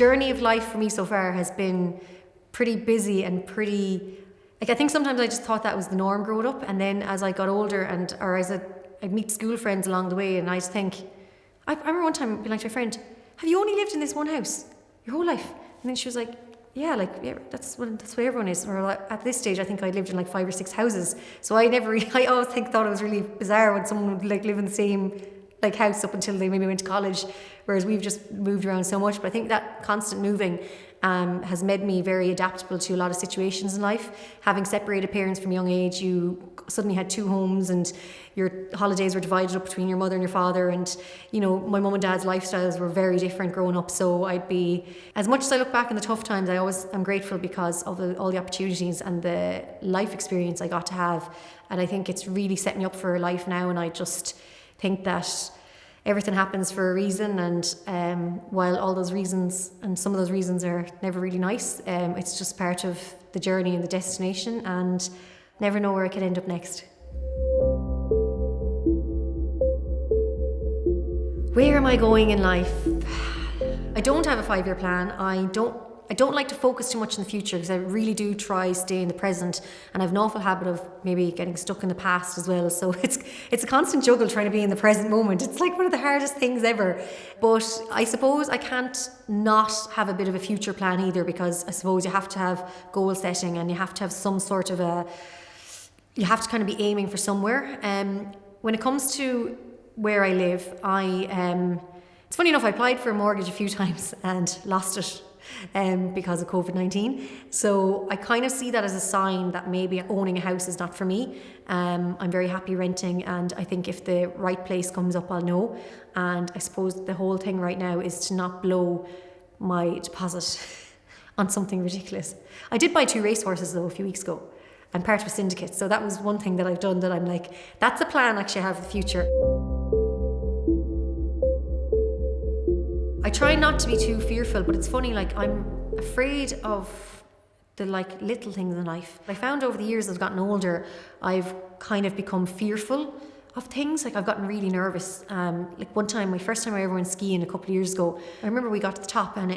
journey of life for me so far has been pretty busy and pretty, like I think sometimes I just thought that was the norm growing up, and then as I got older I'd meet school friends along the way, and I'd think, I remember one time being like to my friend, have you only lived in this one house your whole life? And then she was like, yeah, that's what everyone is. Or at this stage, I think I lived in like 5 or 6 houses. So I always thought it was really bizarre when someone would like live in the same like house up until they maybe went to college, whereas we've just moved around so much. But I think that constant moving has made me very adaptable to a lot of situations in life. Having separated parents from a young age, you suddenly had 2 homes and your holidays were divided up between your mother and your father, and you know, my mum and dad's lifestyles were very different growing up. So I'd be, as much as I look back on the tough times, I always am grateful because of all the opportunities and the life experience I got to have. And I think it's really set me up for life now, and I just think that everything happens for a reason, and while all those reasons and some of those reasons are never really nice, it's just part of the journey and the destination, and never know where I could end up next. Where am I going in life? I don't have a 5-year plan. I don't like to focus too much in the future because I really do try stay in the present, and I have an awful habit of maybe getting stuck in the past as well. So it's a constant juggle trying to be in the present moment. It's like one of the hardest things ever. But I suppose I can't not have a bit of a future plan either, because I suppose you have to have goal setting and you have to have some sort of you have to kind of be aiming for somewhere. When it comes to where I live, it's funny enough, I applied for a mortgage a few times and lost it because of COVID-19. So I kind of see that as a sign that maybe owning a house is not for me. I'm very happy renting, and I think if the right place comes up, I'll know. And I suppose the whole thing right now is to not blow my deposit on something ridiculous. I did buy 2 racehorses though a few weeks ago. I'm part of a syndicate, so that was one thing that I've done that I'm like, that's a plan actually I have for the future. I try not to be too fearful, but it's funny, like I'm afraid of the like little things in life. I found over the years as I've gotten older, I've kind of become fearful of things. Like I've gotten really nervous. Like one time, my first time I ever went skiing a couple of years ago, I remember we got to the top and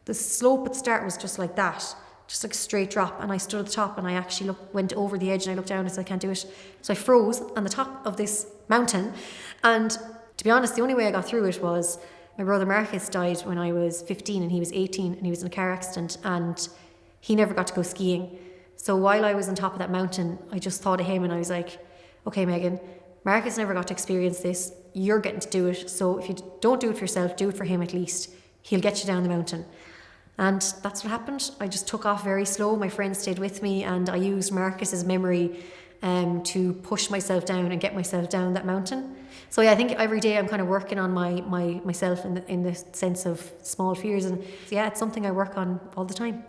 the slope at the start was just like that, just like a straight drop. And I stood at the top and I actually went over the edge and I looked down and said, I can't do it. So I froze on the top of this mountain. And to be honest, the only way I got through it was my brother Marcus died when I was 15 and he was 18 and he was in a car accident and he never got to go skiing. So while I was on top of that mountain, I just thought of him and I was like, okay, Meghann, Marcus never got to experience this. You're getting to do it. So if you don't do it for yourself, do it for him at least. He'll get you down the mountain. And that's what happened. I just took off very slow. My friend stayed with me and I used Marcus's memory to push myself down and get myself down that mountain. So yeah, I think every day I'm kind of working on myself in the sense of small fears, and yeah, it's something I work on all the time.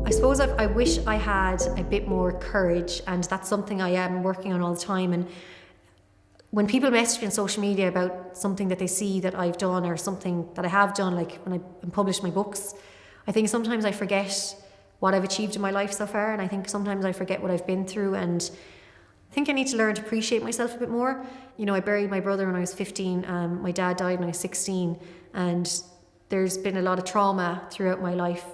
I suppose I wish I had a bit more courage, and that's something I am working on all the time. And when people message me on social media about something that they see that I've done or something that I have done, like when I published my books, I think sometimes I forget what I've achieved in my life so far, and I think sometimes I forget what I've been through, and I think I need to learn to appreciate myself a bit more. You know, I buried my brother when I was 15, my dad died when I was 16, and there's been a lot of trauma throughout my life,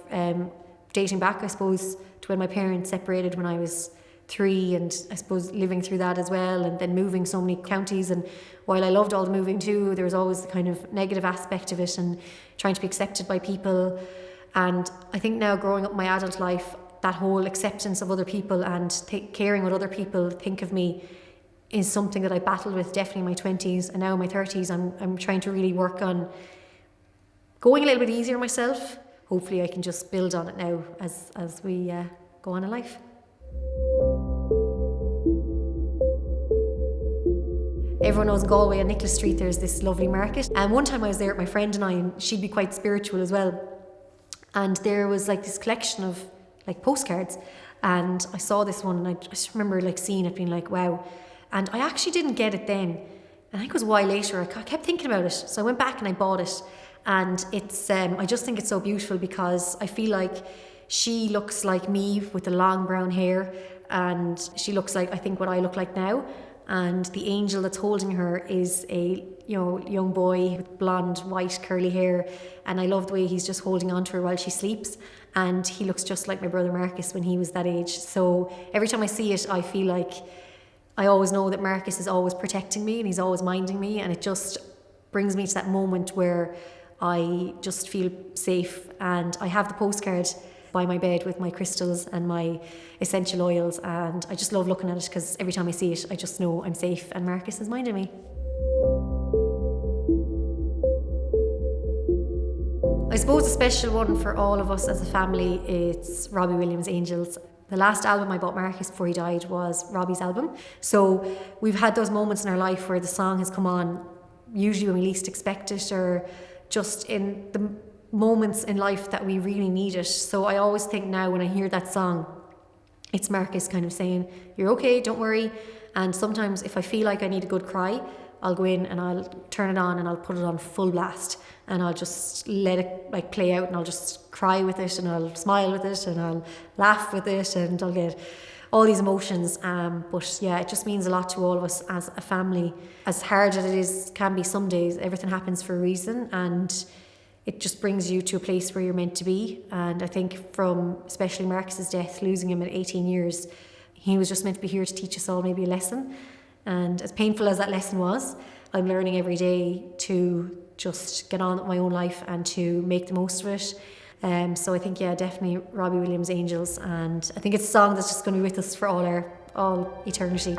dating back, I suppose, to when my parents separated when I was 3, and I suppose living through that as well, and then moving so many counties. And while I loved all the moving too, there was always the kind of negative aspect of it and trying to be accepted by people. And I think now, growing up my adult life, that whole acceptance of other people and caring what other people think of me is something that I battled with definitely in my 20s, and now in my 30s I'm trying to really work on going a little bit easier on myself. Hopefully I can just build on it now as we go on in life. Everyone knows in Galway on Nicholas Street there's this lovely market, and one time I was there with my friend and I, and she'd be quite spiritual as well, and there was like this collection of like postcards, and I saw this one and I just remember like seeing it being like, wow. And I actually didn't get it then, and I think it was a while later I kept thinking about it, so I went back and I bought it. And it's I just think it's so beautiful because I feel like she looks like me with the long brown hair, and she looks like I think what I look like now. and the angel that's holding her is a young boy with blonde, white, curly hair, and I love the way he's just holding on to her while she sleeps, and he looks just like my brother Marcus when he was that age. So every time I see it, I feel like I always know that Marcus is always protecting me and he's always minding me, and it just brings me to that moment where I just feel safe. And I have the postcard by my bed with my crystals and my essential oils, and I just love looking at it because every time I see it, I just know I'm safe and Marcus is minding me. I suppose a special one for all of us as a family, it's Robbie Williams' Angels. The last album I bought Marcus before he died was Robbie's album. So we've had those moments in our life where the song has come on, usually when we least expect it, or just in the moments in life that we really need it. So I always think now when I hear that song, it's Marcus kind of saying, you're okay, don't worry. And sometimes if I feel like I need a good cry, I'll go in and I'll turn it on and I'll put it on full blast and I'll just let it play out, and I'll just cry with it and I'll smile with it and I'll laugh with it and I'll get all these emotions. But yeah, it just means a lot to all of us as a family. As hard as it is, can be some days, everything happens for a reason, and it just brings you to a place where you're meant to be. And I think from especially Marcus's death, losing him at 18 years, he was just meant to be here to teach us all maybe a lesson. And as painful as that lesson was, I'm learning every day to just get on with my own life and to make the most of it. So I think, yeah, definitely Robbie Williams' Angels. And I think it's a song that's just going to be with us for all eternity.